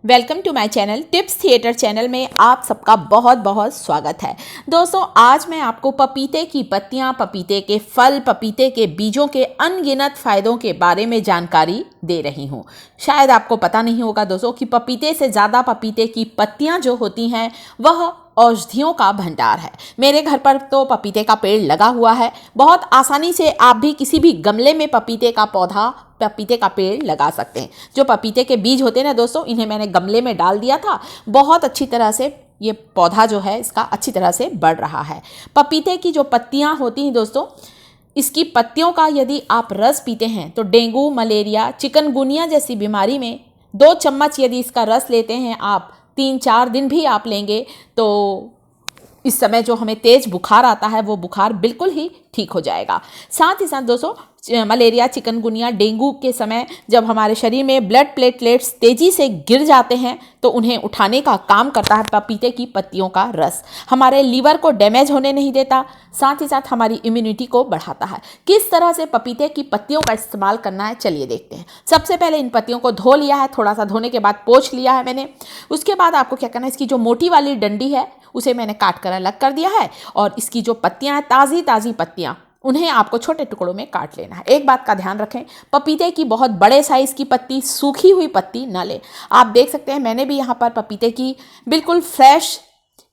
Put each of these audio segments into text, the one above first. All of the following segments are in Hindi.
Welcome to my channel tips theatre channel में आप सबका बहुत बहुत स्वागत है। दोस्तों, आज मैं आपको पपीते की पत्तियां, पपीते के फल, पपीते के बीजों के अनगिनत फ़ायदों के बारे में जानकारी दे रही हूं। शायद आपको पता नहीं होगा दोस्तों कि पपीते से ज़्यादा पपीते की पत्तियां जो होती हैं वह औषधियों का भंडार है। मेरे घर पर तो पपीते का पेड़ लगा हुआ है। बहुत आसानी से आप भी किसी भी गमले में पपीते का पौधा, पपीते का पेड़ लगा सकते हैं। जो पपीते के बीज होते हैं ना दोस्तों, इन्हें मैंने गमले में डाल दिया था। बहुत अच्छी तरह से ये पौधा जो है इसका अच्छी तरह से बढ़ रहा है। पपीते की जो पत्तियां होती हैं दोस्तों, इसकी पत्तियों का यदि आप रस पीते हैं तो डेंगू, मलेरिया, चिकनगुनिया जैसी बीमारी में 2 चम्मच यदि इसका रस लेते हैं आप, 3-4 दिन भी आप लेंगे तो इस समय जो हमें तेज बुखार आता है वो बुखार बिल्कुल ही ठीक हो जाएगा। साथ ही साथ दोस्तों, मलेरिया, चिकनगुनिया, डेंगू के समय जब हमारे शरीर में ब्लड प्लेटलेट्स तेज़ी से गिर जाते हैं तो उन्हें उठाने का काम करता है पपीते की पत्तियों का रस। हमारे लीवर को डैमेज होने नहीं देता, साथ ही साथ हमारी इम्यूनिटी को बढ़ाता है। किस तरह से पपीते की पत्तियों का इस्तेमाल करना है, चलिए देखते हैं। सबसे पहले इन पत्तियों को धो लिया है, थोड़ा सा धोने के बाद पोंछ लिया है मैंने। उसके बाद आपको क्या करना है, इसकी जो मोटी वाली डंडी है उसे मैंने काट कर अलग कर दिया है और इसकी जो पत्तियां हैं, ताज़ी ताज़ी पत्तियां, उन्हें आपको छोटे टुकड़ों में काट लेना है। एक बात का ध्यान रखें, पपीते की बहुत बड़े साइज़ की पत्ती, सूखी हुई पत्ती ना लें। आप देख सकते हैं मैंने भी यहाँ पर पपीते की बिल्कुल फ्रेश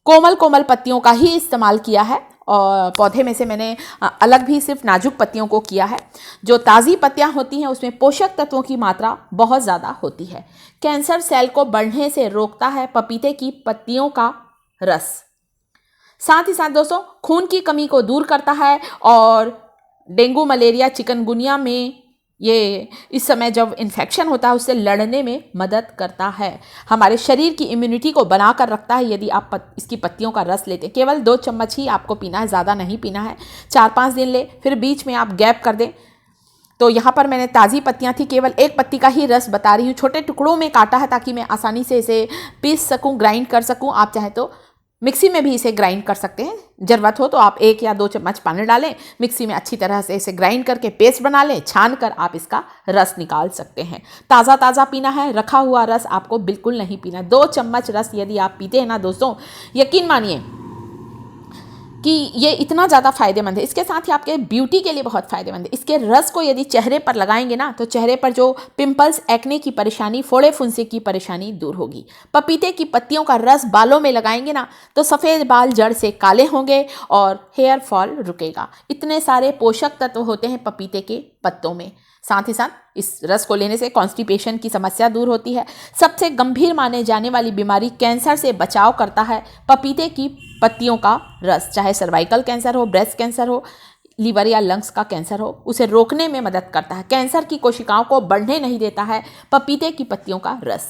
कोमल कोमल पत्तियों का ही इस्तेमाल किया है और पौधे में से मैंने अलग भी सिर्फ नाजुक पत्तियों को किया है। जो ताज़ी पत्तियां होती हैं उसमें पोषक तत्वों की मात्रा बहुत ज़्यादा होती है। कैंसर सेल को बढ़ने से रोकता है पपीते की पत्तियों का रस। साथ ही साथ दोस्तों, खून की कमी को दूर करता है और डेंगू, मलेरिया, चिकनगुनिया में ये इस समय जब इन्फेक्शन होता है उससे लड़ने में मदद करता है। हमारे शरीर की इम्यूनिटी को बनाकर रखता है यदि आप इसकी पत्तियों का रस लेते हैं। केवल 2 चम्मच ही आपको पीना है, ज़्यादा नहीं पीना है। 4-5 दिन ले, फिर बीच में आप गैप कर दें। तो यहाँ पर मैंने ताज़ी पत्तियाँ थी, केवल एक पत्ती का ही रस बता रही हूँ। छोटे टुकड़ों में काटा है ताकि मैं आसानी से इसे पीस सकूँ, ग्राइंड कर सकूँ। आप चाहें तो मिक्सी में भी इसे ग्राइंड कर सकते हैं। ज़रूरत हो तो आप 1 या 2 चम्मच पानी डालें, मिक्सी में अच्छी तरह से इसे ग्राइंड करके पेस्ट बना लें। छान कर आप इसका रस निकाल सकते हैं। ताज़ा ताज़ा पीना है, रखा हुआ रस आपको बिल्कुल नहीं पीना। 2 चम्मच रस यदि आप पीते हैं ना दोस्तों, यकीन मानिए कि ये इतना ज़्यादा फ़ायदेमंद है। इसके साथ ही आपके ब्यूटी के लिए बहुत फ़ायदेमंद है। इसके रस को यदि चेहरे पर लगाएंगे ना तो चेहरे पर जो पिंपल्स, एक्ने की परेशानी, फोड़े फुंसी की परेशानी दूर होगी। पपीते की पत्तियों का रस बालों में लगाएंगे ना तो सफ़ेद बाल जड़ से काले होंगे और हेयर फॉल रुकेगा। इतने सारे पोषक तत्व होते हैं पपीते के पत्तों में। साथ ही साथ इस रस को लेने से कॉन्स्टिपेशन की समस्या दूर होती है। सबसे गंभीर माने जाने वाली बीमारी कैंसर से बचाव करता है पपीते की पत्तियों का रस। चाहे सर्वाइकल कैंसर हो, ब्रेस्ट कैंसर हो, लीवर या लंग्स का कैंसर हो, उसे रोकने में मदद करता है। कैंसर की कोशिकाओं को बढ़ने नहीं देता है पपीते की पत्तियों का रस।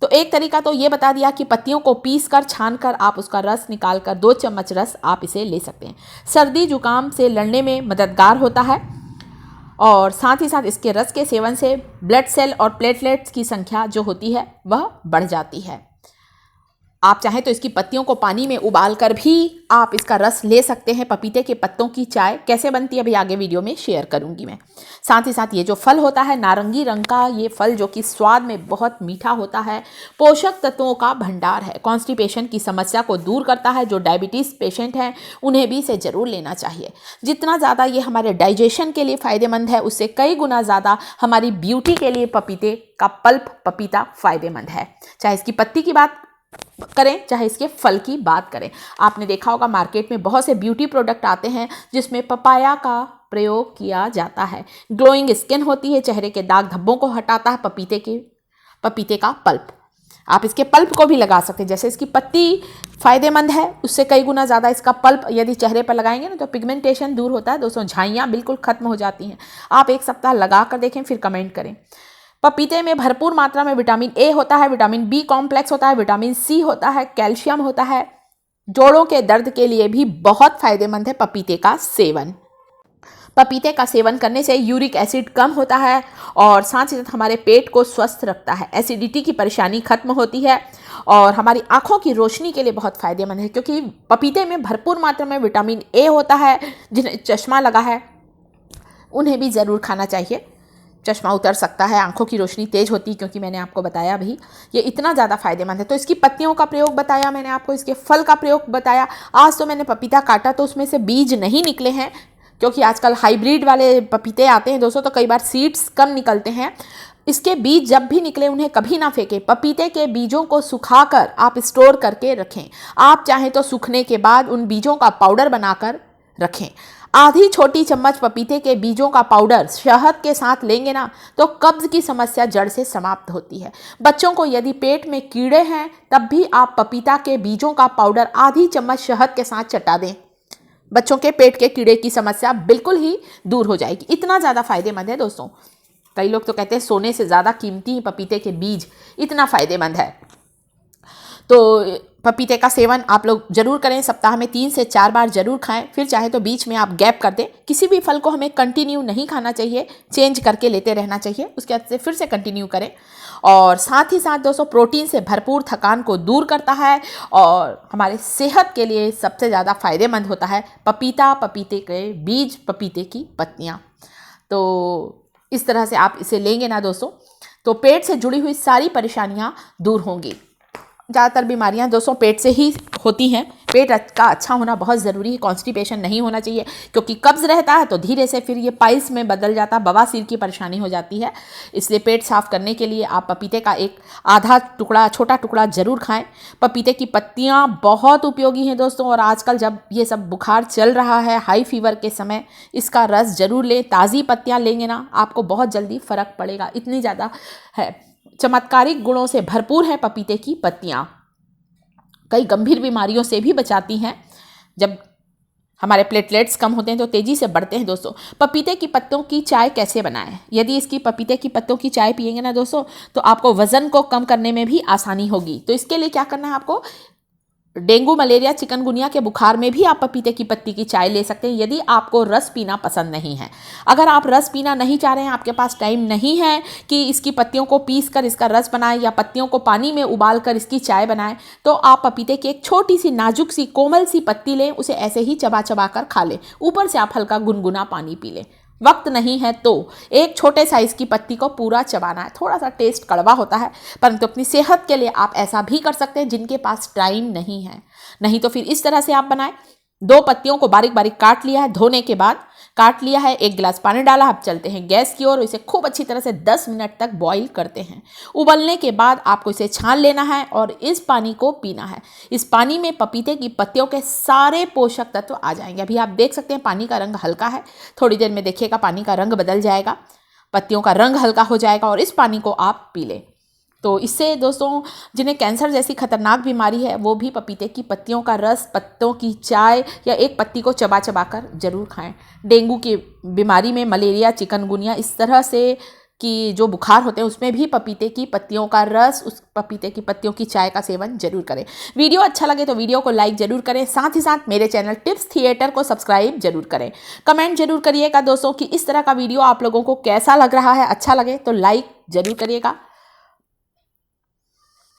तो एक तरीका तो ये बता दिया कि पत्तियों को पीस कर, छान कर आप उसका रस निकाल कर 2 चम्मच रस आप इसे ले सकते हैं। सर्दी जुकाम से लड़ने में मददगार होता है और साथ ही साथ इसके रस के सेवन से ब्लड सेल और प्लेटलेट्स की संख्या जो होती है वह बढ़ जाती है। आप चाहें तो इसकी पत्तियों को पानी में उबाल कर भी आप इसका रस ले सकते हैं। पपीते के पत्तों की चाय कैसे बनती है अभी आगे वीडियो में शेयर करूंगी मैं। साथ ही साथ ये जो फल होता है, नारंगी रंग का ये फल जो कि स्वाद में बहुत मीठा होता है, पोषक तत्वों का भंडार है। कॉन्स्टिपेशन की समस्या को दूर करता है। जो डायबिटीज़ पेशेंट हैं उन्हें भी इसे ज़रूर लेना चाहिए। जितना ज़्यादा ये हमारे डाइजेशन के लिए फ़ायदेमंद है उससे कई गुना ज़्यादा हमारी ब्यूटी के लिए पपीते का पल्प, पपीता फ़ायदेमंद है। चाहे इसकी पत्ती की बात करें, चाहे इसके फल की बात करें। आपने देखा होगा मार्केट में बहुत से ब्यूटी प्रोडक्ट आते हैं जिसमें पपाया का प्रयोग किया जाता है। ग्लोइंग स्किन होती है, चेहरे के दाग धब्बों को हटाता है पपीते का पल्प। आप इसके पल्प को भी लगा सकते हैं। जैसे इसकी पत्ती फ़ायदेमंद है, उससे कई गुना ज़्यादा इसका पल्प यदि चेहरे पर लगाएंगे ना तो पिगमेंटेशन दूर होता है दोस्तों, झाइयाँ बिल्कुल ख़त्म हो जाती हैं। आप 1 सप्ताह लगा कर देखें, फिर कमेंट करें। पपीते में भरपूर मात्रा में विटामिन ए होता है, विटामिन बी कॉम्प्लेक्स होता है, विटामिन सी होता है, कैल्शियम होता है। जोड़ों के दर्द के लिए भी बहुत फायदेमंद है पपीते का सेवन। पपीते का सेवन करने से यूरिक एसिड कम होता है और साथ ही साथ हमारे पेट को स्वस्थ रखता है। एसिडिटी की परेशानी खत्म होती है और हमारी आँखों की रोशनी के लिए बहुत फ़ायदेमंद है क्योंकि पपीते में भरपूर मात्रा में विटामिन ए होता है। जिन्हें चश्मा लगा है उन्हें भी ज़रूर खाना चाहिए। चश्मा उतर सकता है, आंखों की रोशनी तेज होती है, क्योंकि मैंने आपको बताया भी ये इतना ज़्यादा फायदेमंद है। तो इसकी पत्तियों का प्रयोग बताया मैंने आपको, इसके फल का प्रयोग बताया। आज तो मैंने पपीता काटा तो उसमें से बीज नहीं निकले हैं, क्योंकि आजकल हाइब्रिड वाले पपीते आते हैं दोस्तों, तो कई बार सीड्स कम निकलते हैं। इसके बीज जब भी निकले उन्हें कभी ना फेंकें। पपीते के बीजों को सुखाकर आप स्टोर करके रखें। आप चाहें तो सूखने के बाद उन बीजों का पाउडर बनाकर रखें। आधी छोटी चम्मच पपीते के बीजों का पाउडर शहद के साथ लेंगे ना तो कब्ज की समस्या जड़ से समाप्त होती है। बच्चों को यदि पेट में कीड़े हैं तब भी आप पपीता के बीजों का पाउडर आधी चम्मच शहद के साथ चटा दें। बच्चों के पेट के कीड़े की समस्या बिल्कुल ही दूर हो जाएगी। इतना ज़्यादा फायदेमंद है दोस्तों। कई लोग तो कहते हैं सोने से ज़्यादा कीमती पपीते के बीज, इतना फायदेमंद है। तो पपीते का सेवन आप लोग जरूर करें, सप्ताह में 3 से 4 बार जरूर खाएं। फिर चाहे तो बीच में आप गैप कर दें। किसी भी फल को हमें कंटिन्यू नहीं खाना चाहिए, चेंज करके लेते रहना चाहिए, उसके बाद से फिर से कंटिन्यू करें। और साथ ही साथ दोस्तों प्रोटीन से भरपूर थकान को दूर करता है और हमारे सेहत के लिए सबसे ज़्यादा फायदेमंद होता है पपीता, पपीते के बीज, पपीते की पत्तियाँ। तो इस तरह से आप इसे लेंगे ना दोस्तों तो पेट से जुड़ी हुई सारी परेशानियाँ दूर होंगी। ज़्यादातर बीमारियां दोस्तों पेट से ही होती हैं। पेट का अच्छा होना बहुत ज़रूरी है। कॉन्स्टिपेशन नहीं होना चाहिए, क्योंकि कब्ज़ रहता है तो धीरे से फिर ये पाइल्स में बदल जाता है, बवासीर की परेशानी हो जाती है। इसलिए पेट साफ करने के लिए आप पपीते का एक आधा टुकड़ा, छोटा टुकड़ा ज़रूर खाएं। पपीते की पत्तियां बहुत उपयोगी हैं दोस्तों, और आजकल जब ये सब बुखार चल रहा है, हाई फीवर के समय, इसका रस ज़रूर लें। ताज़ी पत्तियाँ लेंगे ना आपको बहुत जल्दी फ़र्क पड़ेगा, इतनी ज़्यादा है। चमत्कारिक गुणों से भरपूर है पपीते की पत्तियाँ। कई गंभीर बीमारियों से भी बचाती हैं। जब हमारे प्लेटलेट्स कम होते हैं तो तेज़ी से बढ़ते हैं दोस्तों। पपीते की पत्तों की चाय कैसे बनाएं? यदि इसकी पपीते की पत्तों की चाय पिएंगे ना दोस्तों तो आपको वज़न को कम करने में भी आसानी होगी। तो इसके लिए क्या करना है आपको, डेंगू, मलेरिया, चिकनगुनिया के बुखार में भी आप पपीते की पत्ती की चाय ले सकते हैं, यदि आपको रस पीना पसंद नहीं है। अगर आप रस पीना नहीं चाह रहे हैं, आपके पास टाइम नहीं है कि इसकी पत्तियों को पीस कर इसका रस बनाएं या पत्तियों को पानी में उबाल कर इसकी चाय बनाएं, तो आप पपीते की एक छोटी सी नाजुक सी कोमल सी पत्ती लें, उसे ऐसे ही चबा चबा कर खा लें। ऊपर से आप हल्का गुनगुना पानी पी लें। वक्त नहीं है तो एक छोटे साइज़ की पत्ती को पूरा चबाना है। थोड़ा सा टेस्ट कड़वा होता है, परंतु अपनी सेहत के लिए आप ऐसा भी कर सकते हैं जिनके पास टाइम नहीं है। नहीं तो फिर इस तरह से आप बनाएं। 2 पत्तियों को बारीक बारीक काट लिया है, धोने के बाद काट लिया है, 1 गिलास पानी डाला। अब चलते हैं गैस की ओर, इसे खूब अच्छी तरह से 10 मिनट तक बॉईल करते हैं। उबलने के बाद आपको इसे छान लेना है और इस पानी को पीना है। इस पानी में पपीते की पत्तियों के सारे पोषक तत्व आ जाएंगे। अभी आप देख सकते हैं पानी का रंग हल्का है, थोड़ी देर में देखिएगा पानी का रंग बदल जाएगा, पत्तियों का रंग हल्का हो जाएगा और इस पानी को आप पी लें। तो इससे दोस्तों जिन्हें कैंसर जैसी खतरनाक बीमारी है वो भी पपीते की पत्तियों का रस, पत्तों की चाय या एक पत्ती को चबा चबा कर जरूर खाएं। डेंगू की बीमारी में, मलेरिया, चिकनगुनिया, इस तरह से कि जो बुखार होते हैं उसमें भी पपीते की पत्तियों का रस, उस पपीते की पत्तियों की चाय का सेवन जरूर करें। वीडियो अच्छा लगे तो वीडियो को लाइक जरूर करें। साथ ही साथ मेरे चैनल टिप्स थिएटर को सब्सक्राइब जरूर करें। कमेंट जरूर करिएगा दोस्तों कि इस तरह का वीडियो आप लोगों को कैसा लग रहा है। अच्छा लगे तो लाइक जरूर करिएगा।